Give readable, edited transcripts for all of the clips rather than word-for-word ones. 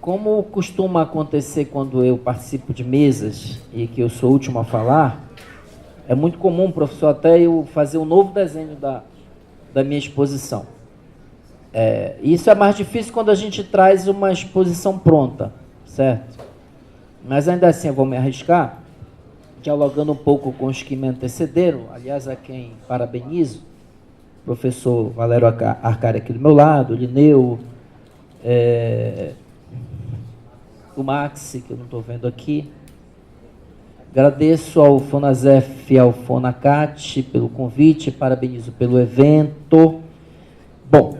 Como costuma acontecer quando eu participo de mesas e que eu sou o último a falar, é muito comum, professor, até eu fazer um novo desenho da minha exposição. Isso é mais difícil quando a gente traz uma exposição pronta, certo? Mas ainda assim eu vou me arriscar, dialogando um pouco com os que me antecederam, aliás, a quem parabenizo, o professor Valério Arcari aqui do meu lado, o Lineu, o Maxi, que eu não estou vendo aqui. Agradeço ao Fonasef e ao Fonacat pelo convite, parabenizo pelo evento. Bom,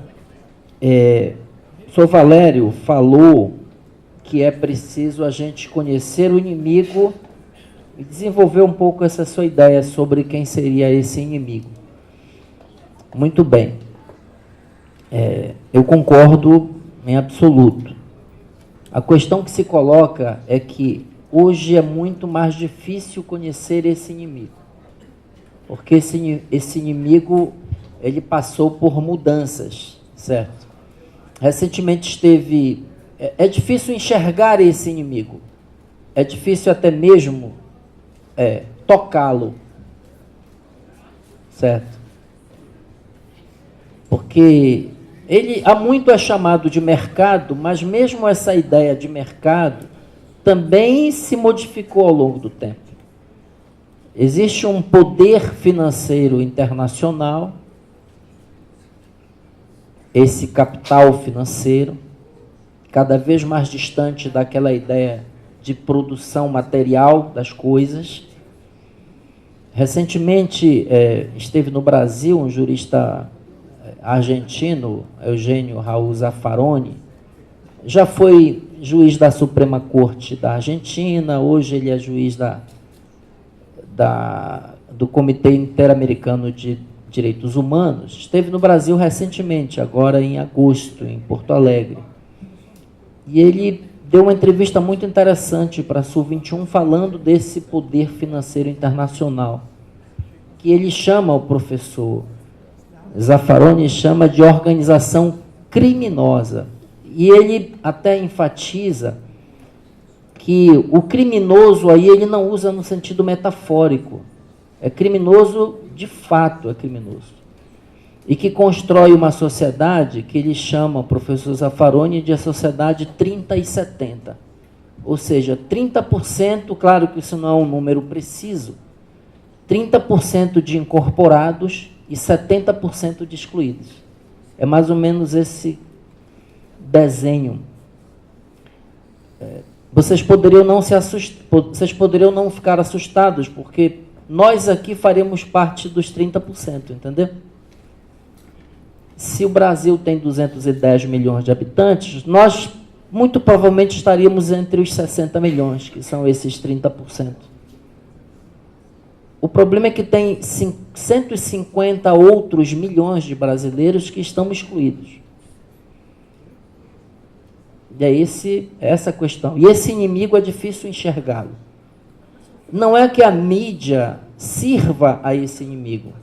o professor Valério falou que é preciso a gente conhecer o inimigo e desenvolver um pouco essa sua ideia sobre quem seria esse inimigo. Muito bem. Eu concordo em absoluto. A questão que se coloca é que hoje é muito mais difícil conhecer esse inimigo, porque esse inimigo ele passou por mudanças, certo? Recentemente esteve... É difícil enxergar esse inimigo, é difícil até mesmo tocá-lo, certo? Porque ele há muito é chamado de mercado, mas mesmo essa ideia de mercado também se modificou ao longo do tempo. Existe um poder financeiro internacional, esse capital financeiro, cada vez mais distante daquela ideia de produção material das coisas. Recentemente esteve no Brasil um jurista argentino, Eugênio Raul Zaffaroni, já foi juiz da Suprema Corte da Argentina, hoje ele é juiz do Comitê Interamericano de Direitos Humanos. Esteve no Brasil recentemente, agora em agosto, em Porto Alegre. E ele deu uma entrevista muito interessante para a Sul 21, falando desse poder financeiro internacional, que ele chama, o professor Zaffaroni chama de organização criminosa. E ele até enfatiza que o criminoso aí ele não usa no sentido metafórico. É criminoso, de fato é criminoso. E que constrói uma sociedade que ele chama, o professor Zaffaroni, de a sociedade 30 e 70. Ou seja, 30%, claro que isso não é um número preciso, 30% de incorporados e 70% de excluídos. É mais ou menos esse desenho. Vocês poderiam não ficar assustados, porque nós aqui faremos parte dos 30%, entendeu? Se o Brasil tem 210 milhões de habitantes, nós muito provavelmente estaríamos entre os 60 milhões, que são esses 30%. O problema é que tem 150 outros milhões de brasileiros que estão excluídos. E é essa questão. E esse inimigo é difícil enxergá-lo. Não é que a mídia sirva a esse inimigo.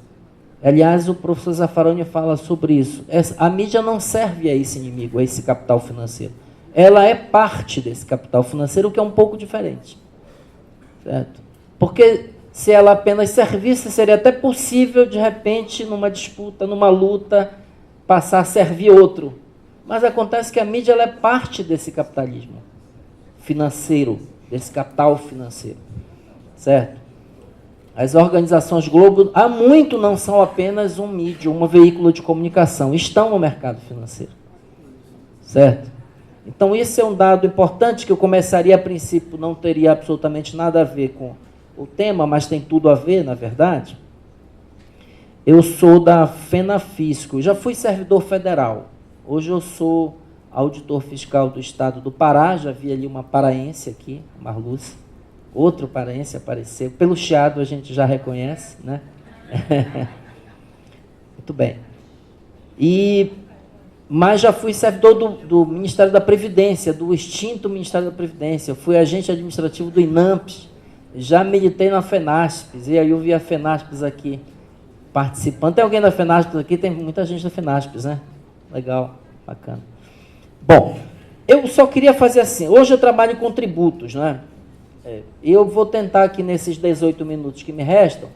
Aliás, o professor Zaffaroni fala sobre isso. A mídia não serve a esse inimigo, a esse capital financeiro. Ela é parte desse capital financeiro, o que é um pouco diferente. Certo? Porque se ela apenas servisse, seria até possível, de repente, numa disputa, numa luta, passar a servir outro. Mas acontece que a mídia ela é parte desse capitalismo financeiro, desse capital financeiro. Certo? As organizações Globo, há muito não são apenas um mídia, um veículo de comunicação, estão no mercado financeiro. Certo? Então, isso é um dado importante que eu começaria a princípio, não teria absolutamente nada a ver com o tema, mas tem tudo a ver, na verdade. Eu sou da FENAFISCO, já fui servidor federal. Hoje eu sou auditor fiscal do Estado do Pará, já vi ali uma paraense aqui, Marluce. Outro paraense apareceu. Pelo chiado a gente já reconhece, né? Muito bem. Mas já fui servidor do Ministério da Previdência, do extinto Ministério da Previdência. Eu fui agente administrativo do INAMPS. Já militei na FENASPES, e aí eu vi a FENASPES aqui participando. Tem alguém da FENASPES aqui? Tem muita gente da FENASPES, né? Legal, bacana. Bom, Eu só queria fazer assim, hoje eu trabalho com tributos, né? Eu vou tentar aqui nesses 18 minutos que me restam,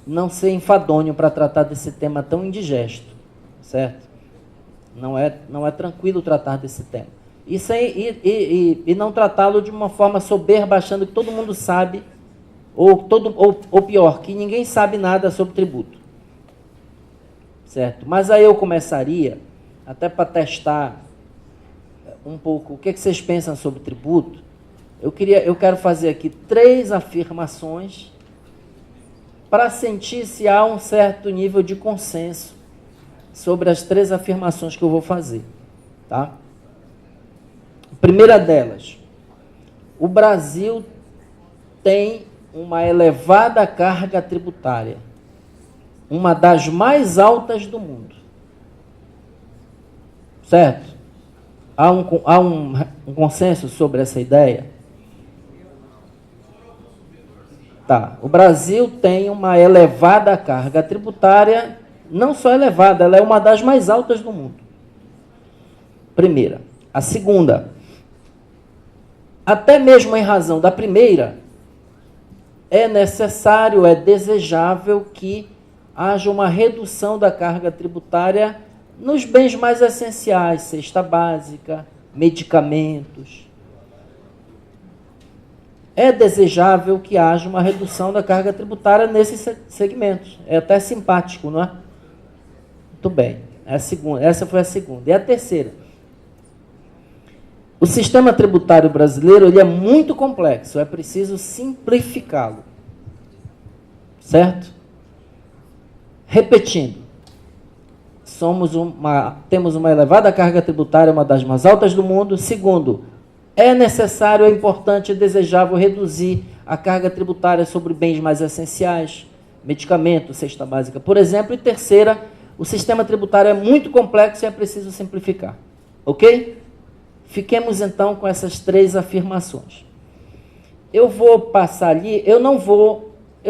não ser enfadonho para tratar desse tema tão indigesto, certo? Não é tranquilo tratar desse tema. E não tratá-lo de uma forma soberba, achando que todo mundo sabe, ou pior, que ninguém sabe nada sobre tributo. Certo? Mas aí eu começaria, até para testar um pouco o que vocês pensam sobre tributo, eu quero fazer aqui 3 afirmações para sentir se há um certo nível de consenso sobre as 3 afirmações que eu vou fazer. Tá? A primeira delas, o Brasil tem uma elevada carga tributária, uma das mais altas do mundo. Certo? Há um consenso sobre essa ideia? Tá. O Brasil tem uma elevada carga tributária, não só elevada, ela é uma das mais altas do mundo. Primeira. A segunda, até mesmo em razão da primeira, é necessário, é desejável que haja uma redução da carga tributária nos bens mais essenciais, cesta básica, medicamentos. É desejável que haja uma redução da carga tributária nesses segmentos. É até simpático, não é? Muito bem. É a segunda. Essa foi a segunda. E a terceira. O sistema tributário brasileiro ele é muito complexo. É preciso simplificá-lo. Certo? Repetindo. Temos uma elevada carga tributária, uma das mais altas do mundo. Segundo, é necessário, é importante, é desejável reduzir a carga tributária sobre bens mais essenciais, medicamentos, cesta básica, por exemplo. E terceira, o sistema tributário é muito complexo e é preciso simplificar. Ok? Fiquemos então com essas 3 afirmações. Eu vou passar ali, eu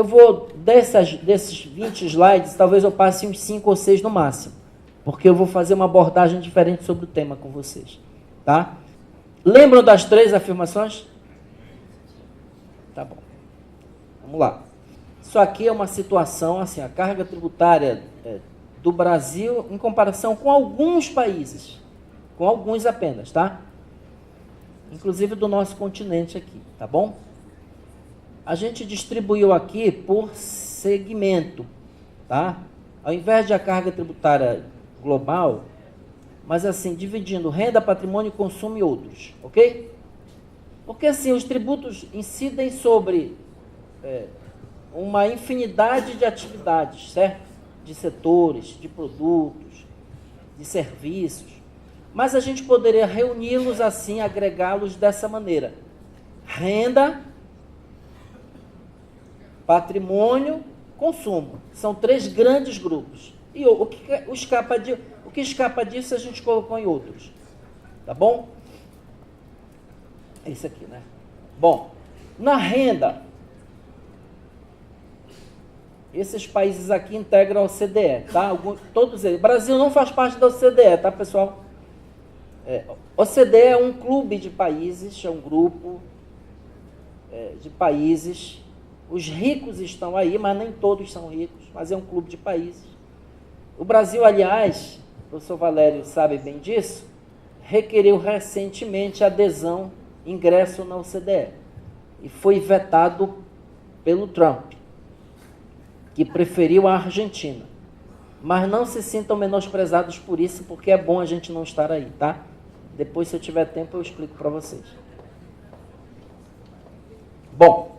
vou desses 20 slides, talvez eu passe uns 5 ou 6 no máximo, porque eu vou fazer uma abordagem diferente sobre o tema com vocês. Tá? Lembram das 3 afirmações? Tá bom. Vamos lá. Isso aqui é uma situação, assim, a carga tributária do Brasil em comparação com alguns países, com alguns apenas, tá? Inclusive do nosso continente aqui, tá bom? A gente distribuiu aqui por segmento, tá? Ao invés de a carga tributária global, mas assim, dividindo renda, patrimônio, consumo e outros, ok? Porque assim, os tributos incidem sobre uma infinidade de atividades, certo? De setores, de produtos, de serviços. Mas a gente poderia reuni-los assim, agregá-los dessa maneira. Renda, patrimônio, consumo. São 3 grandes grupos. E o que escapa disso a gente colocou em outros. Tá bom? É isso aqui, né? Bom, na renda, esses países aqui integram a OCDE, tá? Todos eles. O Brasil não faz parte da OCDE, tá, pessoal? OCDE é um clube de países, é um grupo de países. Os ricos estão aí, mas nem todos são ricos, mas é um clube de países. O Brasil, aliás, o professor Valério sabe bem disso, requeriu recentemente adesão, ingresso na OCDE. E foi vetado pelo Trump, que preferiu a Argentina. Mas não se sintam menosprezados por isso, porque é bom a gente não estar aí, tá? Depois, se eu tiver tempo, eu explico para vocês. Bom,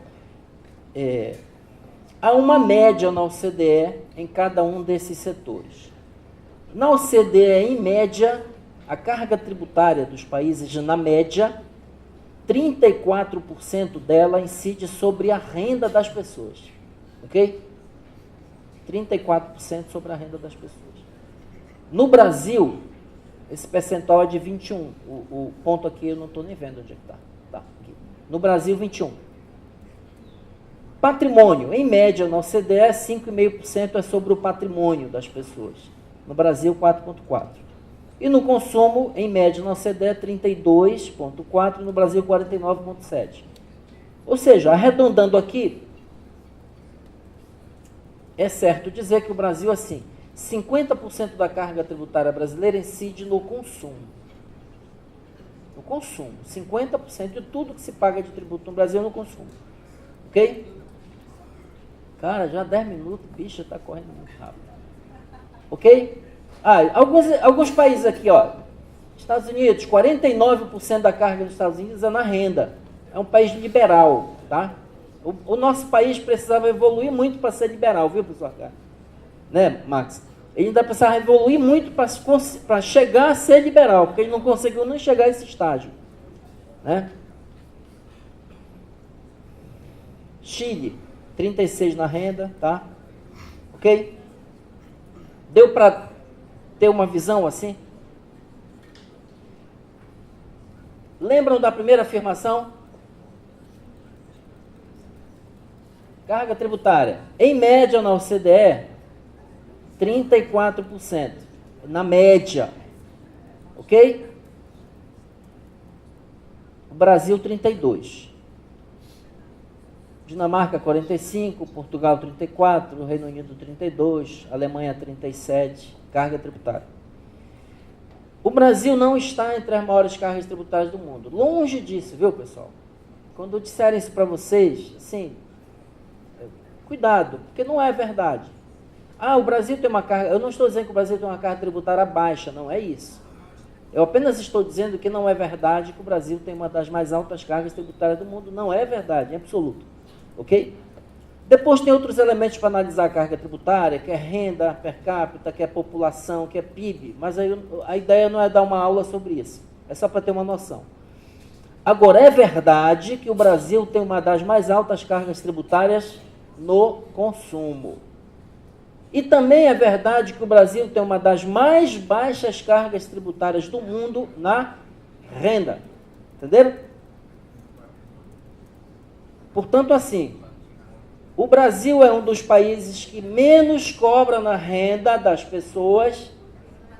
há uma média na OCDE em cada um desses setores. Na OCDE, em média, a carga tributária dos países, na média, 34% dela incide sobre a renda das pessoas. Ok? 34% sobre a renda das pessoas. No Brasil, esse percentual é de 21%. O ponto aqui eu não estou nem vendo onde é que está. Tá, aqui. No Brasil, 21%. Patrimônio, em média, na OCDE, 5,5% é sobre o patrimônio das pessoas. No Brasil, 4,4%. E no consumo, em média, na OCDE, 32,4% e no Brasil, 49,7%. Ou seja, arredondando aqui, é certo dizer que o Brasil, assim, 50% da carga tributária brasileira incide no consumo. No consumo. 50% de tudo que se paga de tributo no Brasil é no consumo. Ok? Cara, já 10 minutos, bicho, está correndo muito rápido. Ok? Alguns países aqui, ó. Estados Unidos, 49% da carga dos Estados Unidos é na renda. É um país liberal, tá? O nosso país precisava evoluir muito para ser liberal, viu, professor? Né, Max? Ele ainda precisava evoluir muito para chegar a ser liberal, porque ele não conseguiu nem chegar a esse estágio. Né? Chile, 36% na renda, tá? Ok? Deu para ter uma visão assim? Lembram da primeira afirmação? Carga tributária. Em média, na OCDE, 34%. Na média. Ok? O Brasil, 32%. Dinamarca, 45%. Portugal, 34%. Reino Unido, 32%. Alemanha, 37%. Carga tributária. O Brasil não está entre as maiores cargas tributárias do mundo. Longe disso, viu, pessoal? Quando disserem isso para vocês, assim, cuidado, porque não é verdade. O Brasil tem uma carga... Eu não estou dizendo que o Brasil tem uma carga tributária baixa, não é isso. Eu apenas estou dizendo que não é verdade que o Brasil tem uma das mais altas cargas tributárias do mundo. Não é verdade, em absoluto. Ok? Depois tem outros elementos para analisar a carga tributária, que é renda per capita, que é população, que é PIB. Mas aí, a ideia não é dar uma aula sobre isso. É só para ter uma noção. Agora, é verdade que o Brasil tem uma das mais altas cargas tributárias no consumo. E também é verdade que o Brasil tem uma das mais baixas cargas tributárias do mundo na renda. Entenderam? Portanto, assim, o Brasil é um dos países que menos cobra na renda das pessoas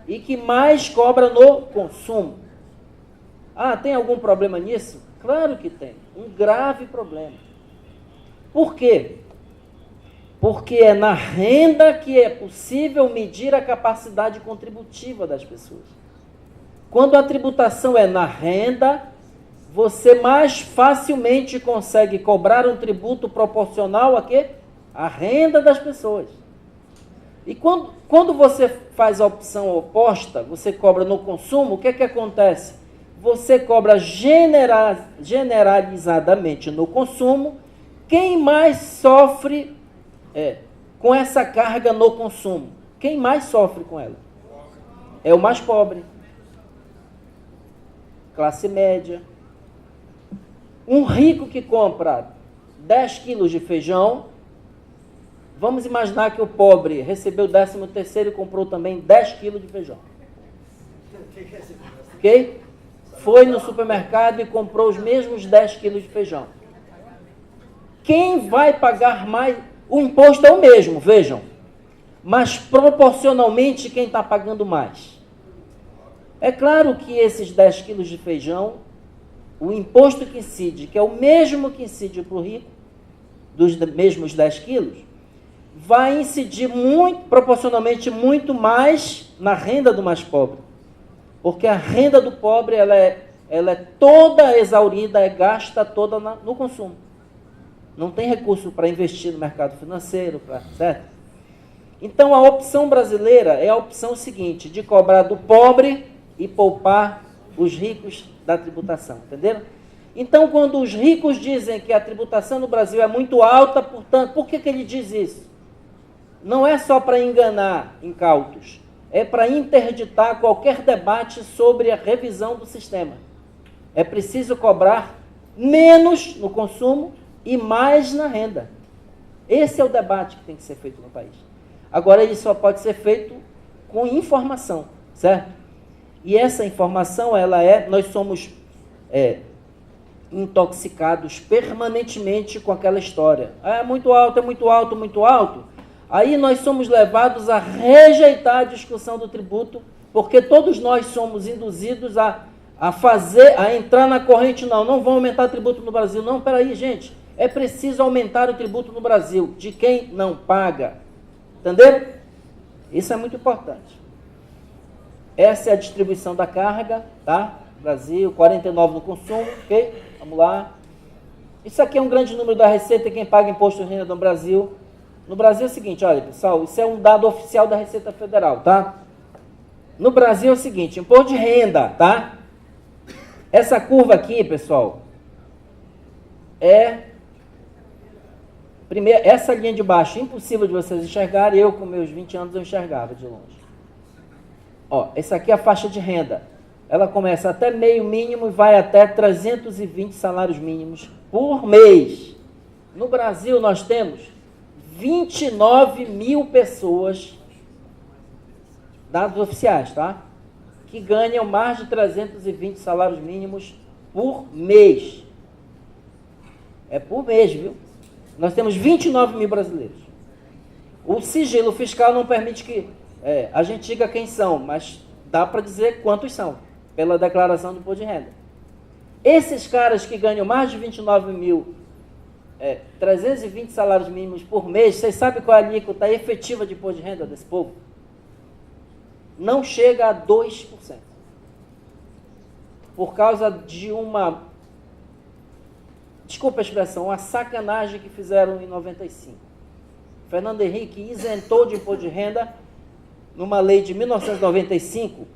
e que mais cobra no consumo. Tem algum problema nisso? Claro que tem. Um grave problema. Por quê? Porque é na renda que é possível medir a capacidade contributiva das pessoas. Quando a tributação é na renda, você mais facilmente consegue cobrar um tributo proporcional a quê? A renda das pessoas. E quando você faz a opção oposta, você cobra no consumo, o que é que acontece? Você cobra generalizadamente no consumo. Quem mais sofre com essa carga no consumo? Quem mais sofre com ela? É o mais pobre. Classe média. Um rico que compra 10 quilos de feijão, vamos imaginar que o pobre recebeu o 13º e comprou também 10 quilos de feijão. Ok? Foi no supermercado e comprou os mesmos 10 quilos de feijão. Quem vai pagar mais? O imposto é o mesmo, vejam. Mas proporcionalmente quem está pagando mais? É claro que esses 10 quilos de feijão, o imposto que incide, que é o mesmo que incide para o rico, dos mesmos 10 quilos, vai incidir proporcionalmente muito mais na renda do mais pobre. Porque a renda do pobre ela é toda exaurida, é gasta toda no consumo. Não tem recurso para investir no mercado financeiro, certo? Então, a opção brasileira é a opção seguinte, de cobrar do pobre e poupar os ricos da tributação, entenderam? Então, quando os ricos dizem que a tributação no Brasil é muito alta, portanto, por que ele diz isso? Não é só para enganar incautos, é para interditar qualquer debate sobre a revisão do sistema. É preciso cobrar menos no consumo e mais na renda. Esse é o debate que tem que ser feito no país. Agora, ele só pode ser feito com informação, certo? E essa informação, nós somos intoxicados permanentemente com aquela história. É muito alto, é muito alto, muito alto. Aí nós somos levados a rejeitar a discussão do tributo Porque todos nós somos induzidos a entrar na corrente, não vão aumentar o tributo no Brasil. Não, peraí, gente, é preciso aumentar o tributo no Brasil, de quem não paga. Entenderam? Isso é muito importante. Essa é a distribuição da carga, tá? Brasil, 49 no consumo, ok? Vamos lá. Isso aqui é um grande número da Receita, quem paga imposto de renda no Brasil. No Brasil é o seguinte, olha, pessoal, isso é um dado oficial da Receita Federal, tá? No Brasil é o seguinte, imposto de renda, tá? Essa curva aqui, pessoal, essa linha de baixo, impossível de vocês enxergarem, eu com meus 20 anos eu enxergava de longe. Ó, essa aqui é a faixa de renda. Ela começa até meio mínimo e vai até 320 salários mínimos por mês. No Brasil nós temos 29 mil pessoas, dados oficiais, tá? Que ganham mais de 320 salários mínimos por mês. É por mês, viu? Nós temos 29 mil brasileiros. O sigilo fiscal não permite que a gente diga quem são, mas dá para dizer quantos são, pela declaração do imposto de renda. Esses caras que ganham mais de 29 mil, 320 salários mínimos por mês, vocês sabem qual é a alíquota efetiva de imposto de renda desse povo? Não chega a 2%. Por causa de desculpa a expressão, uma sacanagem que fizeram em 95. Fernando Henrique isentou de imposto de renda, numa lei de 1995,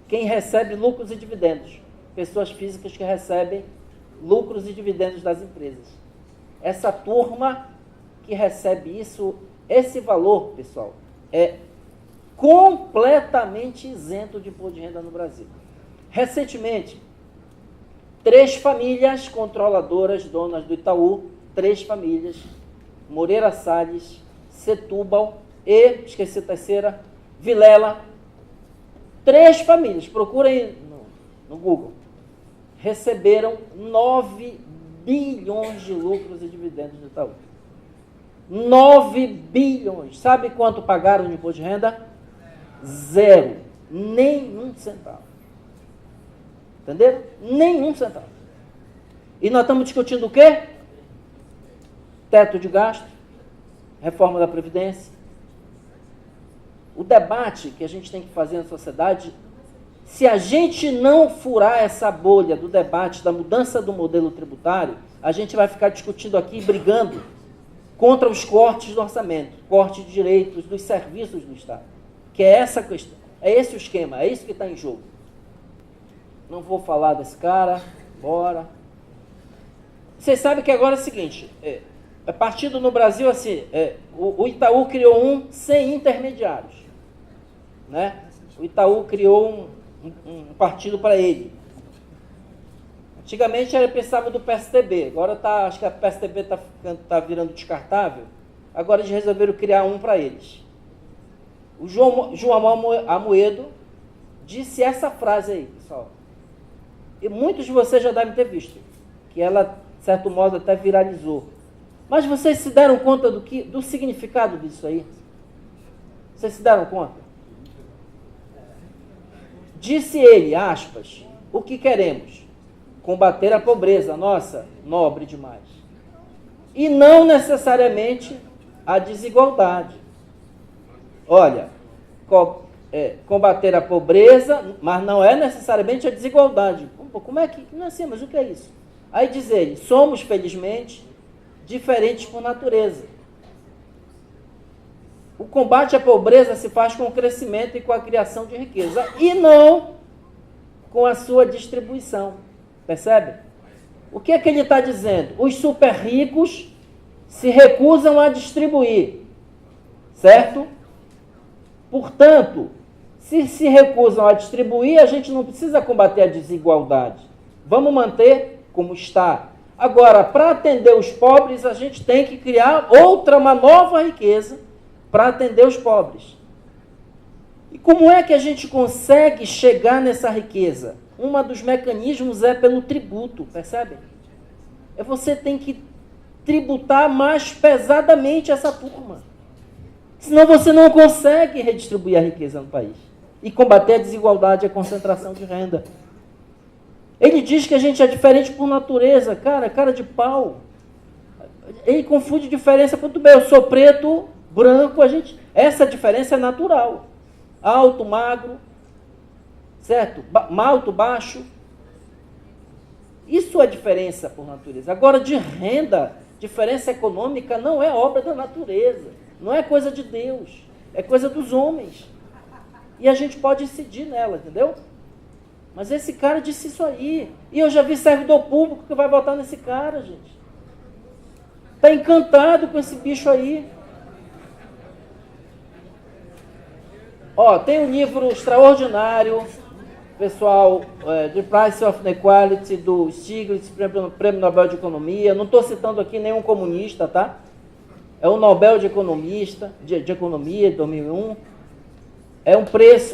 quem recebe lucros e dividendos. Pessoas físicas que recebem lucros e dividendos das empresas. Essa turma que recebe esse valor, pessoal, é completamente isento de imposto de renda no Brasil. Recentemente, 3 famílias controladoras, donas do Itaú, 3 famílias, Moreira Salles, Setúbal e, esqueci a terceira, Vilela, 3 famílias, procurem no Google, receberam 9 bilhões de lucros e dividendos do Itaú. 9 bilhões. Sabe quanto pagaram de imposto de renda? 0. Nenhum centavo. Entenderam? Nenhum centavo. E nós estamos discutindo o quê? Teto de gasto, reforma da Previdência. O debate que a gente tem que fazer na sociedade, se a gente não furar essa bolha do debate da mudança do modelo tributário, a gente vai ficar discutindo aqui, brigando contra os cortes do orçamento, corte de direitos dos serviços do Estado. Que é essa questão, é esse o esquema, é isso que está em jogo. Não vou falar desse cara, bora. Vocês sabem que agora é o seguinte, partido no Brasil, assim, o Itaú criou um sem intermediários, né? O Itaú criou um partido para ele. Antigamente ele pensava do PSDB, agora acho que a PSDB está virando descartável, agora eles resolveram criar um para eles. O João Amoedo disse essa frase aí, pessoal. E muitos de vocês já devem ter visto, que ela, de certo modo, até viralizou. Mas vocês se deram conta do significado disso aí? Vocês se deram conta? Disse ele, aspas, o que queremos? Combater a pobreza, nossa, nobre demais. E não necessariamente a desigualdade. Olha, combater a pobreza, mas não é necessariamente a desigualdade. Como é que... Não é assim, mas o que é isso? Aí diz ele, somos, felizmente, diferentes por natureza. O combate à pobreza se faz com o crescimento e com a criação de riqueza, e não com a sua distribuição. Percebe? O que é que ele está dizendo? Os super ricos se recusam a distribuir, certo? Portanto, se recusam a distribuir, a gente não precisa combater a desigualdade. Vamos manter como está. Agora, para atender os pobres, a gente tem que criar uma nova riqueza para atender os pobres. E como é que a gente consegue chegar nessa riqueza? Um dos mecanismos é pelo tributo, percebe? Você tem que tributar mais pesadamente essa turma. Senão você não consegue redistribuir a riqueza no país. e combater a desigualdade e a concentração de renda. Ele diz que a gente é diferente por natureza. Cara de pau. Ele confunde diferença. Quanto bem, eu sou preto, branco, essa diferença é natural. Alto, magro, certo? Alto, baixo. Isso é diferença por natureza. Agora, de renda, diferença econômica não é obra da natureza. Não é coisa de Deus. É coisa dos homens. E a gente pode incidir nela, entendeu? Mas esse cara disse isso aí. E eu já vi servidor público que vai votar nesse cara, gente. Está encantado com esse bicho aí. Ó, tem um livro extraordinário, pessoal, The Price of Inequality, do Stiglitz, Prêmio Nobel de Economia. Não estou citando aqui nenhum comunista, tá? É o Nobel de Economia, de 2001.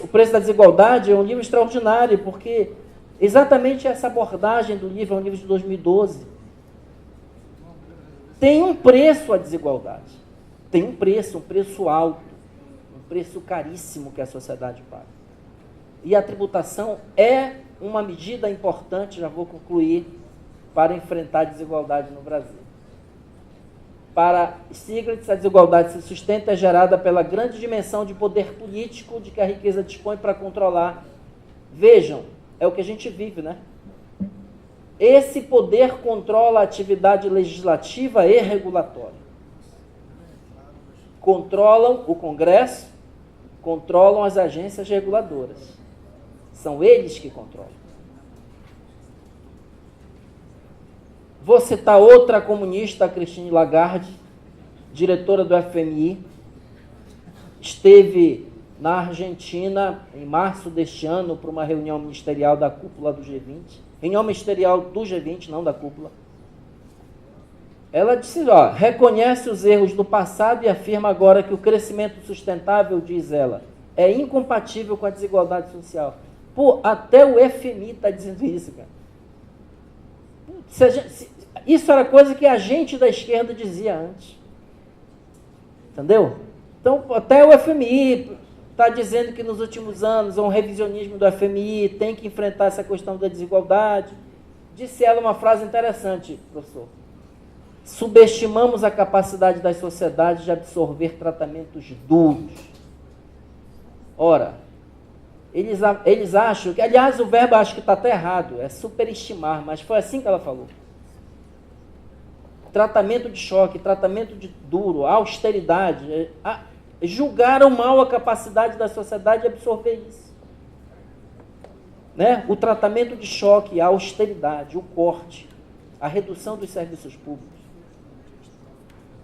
O preço da desigualdade é um livro extraordinário, porque exatamente essa abordagem do livro, é um livro de 2012. Tem um preço a desigualdade. Tem um preço alto, um preço caríssimo que a sociedade paga. E a tributação é uma medida importante, já vou concluir, para enfrentar a desigualdade no Brasil. Para Stiglitz, a desigualdade se sustenta é gerada pela grande dimensão de poder político de que a riqueza dispõe para controlar. Vejam, é o que a gente vive, né? Esse poder controla a atividade legislativa e regulatória. Controlam o Congresso, controlam as agências reguladoras. São eles que controlam. Vou citar outra comunista, Christine Lagarde, diretora do FMI, esteve na Argentina em março deste ano para uma reunião ministerial da cúpula do G20. Reunião ministerial do G20, não da cúpula. Ela disse, reconhece os erros do passado e afirma agora que o crescimento sustentável, diz ela, é incompatível com a desigualdade social. Pô, até o FMI está dizendo isso, cara. Isso era coisa que a gente da esquerda dizia antes. Entendeu? Então, até o FMI está dizendo que nos últimos anos, um revisionismo do FMI tem que enfrentar essa questão da desigualdade. Disse ela uma frase interessante, professor. Subestimamos a capacidade das sociedades de absorver tratamentos duros. Ora, eles acham que, aliás, o verbo acho que está até errado, é superestimar, mas foi assim que ela falou. Tratamento de choque, tratamento de duro, austeridade, julgaram mal a capacidade da sociedade de absorver isso. Né? O tratamento de choque, a austeridade, o corte, a redução dos serviços públicos.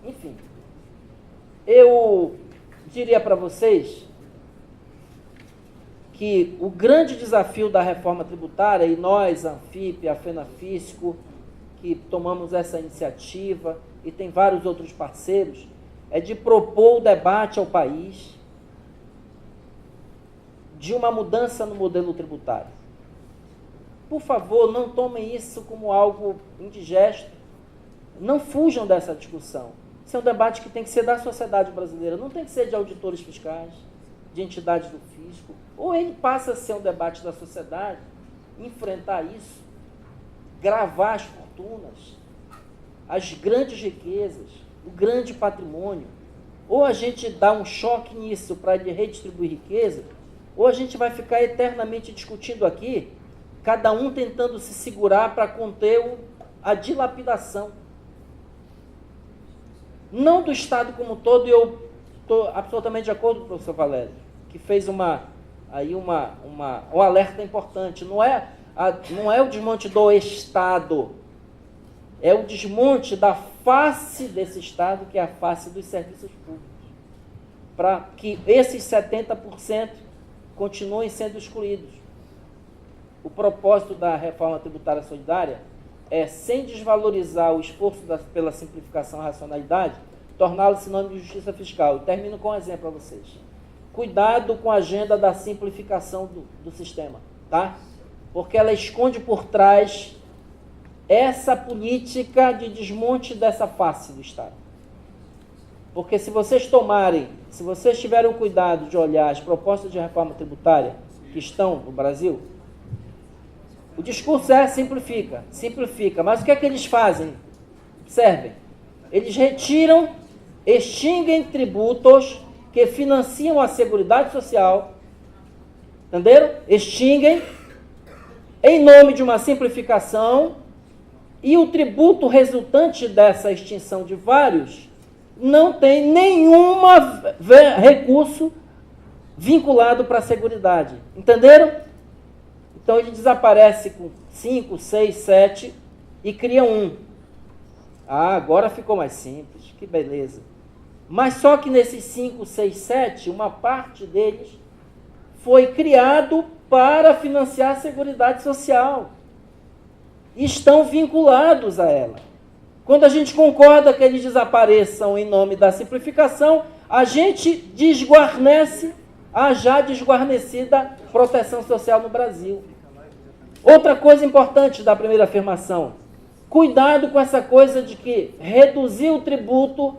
Enfim, eu diria para vocês que o grande desafio da reforma tributária, e nós, a Anfip, a FENAFISCO, que tomamos essa iniciativa, e tem vários outros parceiros, é de propor o debate ao país de uma mudança no modelo tributário. Por favor, não tomem isso como algo indigesto. Não fujam dessa discussão. Isso é um debate que tem que ser da sociedade brasileira, não tem que ser de auditores fiscais, de entidades do fisco. Ou ele passa a ser um debate da sociedade, enfrentar isso, gravar as fortunas, as grandes riquezas, o grande patrimônio. Ou a gente dá um choque nisso para ele redistribuir riqueza, ou a gente vai ficar eternamente discutindo aqui, cada um tentando se segurar para conter a dilapidação. Não do Estado como um todo, e eu estou absolutamente de acordo com o professor Valério, que fez um alerta importante. Não é o desmonte do Estado, é o desmonte da face desse Estado, que é a face dos serviços públicos, para que esses 70% continuem sendo excluídos. O propósito da reforma tributária solidária é, sem desvalorizar o esforço pela simplificação e racionalidade, torná-lo sinônimo de justiça fiscal. Eu termino com um exemplo para vocês. Cuidado com a agenda da simplificação do sistema, tá? Porque ela esconde por trás essa política de desmonte dessa face do Estado. Porque se vocês tomarem se vocês tiverem o cuidado de olhar as propostas de reforma tributária que estão no Brasil, o discurso é simplifica, simplifica. Mas o que é que eles fazem? Observem. Eles retiram, extinguem tributos que financiam a Seguridade Social. Entenderam? Extinguem em nome de uma simplificação, e o tributo resultante dessa extinção de vários não tem nenhum recurso vinculado para a Seguridade. Entenderam? Então ele desaparece com 5, 6, 7 e cria um. Ah, agora ficou mais simples, que beleza. Mas só que nesses 5, 6, 7, uma parte deles foi criado para financiar a Seguridade Social. E estão vinculados a ela. Quando a gente concorda que eles desapareçam em nome da simplificação, a gente desguarnece a já desguarnecida proteção social no Brasil. Outra coisa importante da primeira afirmação, cuidado com essa coisa de que reduzir o tributo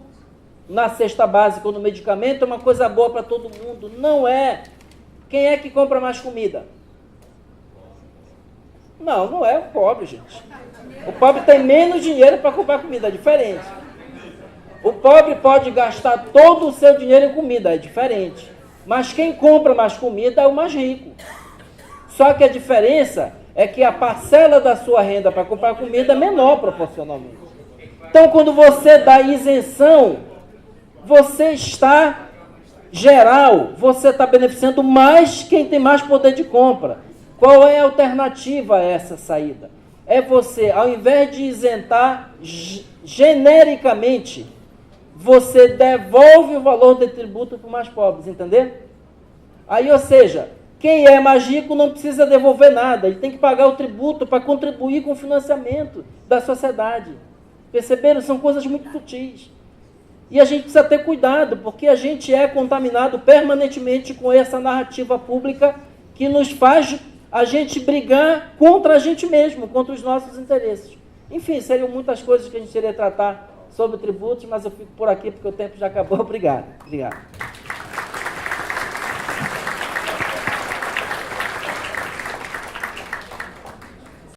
na cesta básica ou no medicamento é uma coisa boa para todo mundo. Não é. Quem é que compra mais comida? Não, não é o pobre, gente. O pobre tem menos dinheiro para comprar comida, é diferente. O pobre pode gastar todo o seu dinheiro em comida, é diferente. Mas quem compra mais comida é o mais rico. Só que a diferença é que a parcela da sua renda para comprar comida é menor proporcionalmente. Então, quando você dá isenção, você está geral, você está beneficiando mais quem tem mais poder de compra. Qual é a alternativa a essa saída? É você, ao invés de isentar genericamente, você devolve o valor do tributo para os mais pobres, entender? Aí, ou seja, quem é mais rico não precisa devolver nada, ele tem que pagar o tributo para contribuir com o financiamento da sociedade. Perceberam? São coisas muito sutis. E a gente precisa ter cuidado, porque a gente é contaminado permanentemente com essa narrativa pública que nos faz a gente brigar contra a gente mesmo, contra os nossos interesses. Enfim, seriam muitas coisas que a gente iria tratar sobre tributos, mas eu fico por aqui porque o tempo já acabou. Obrigado.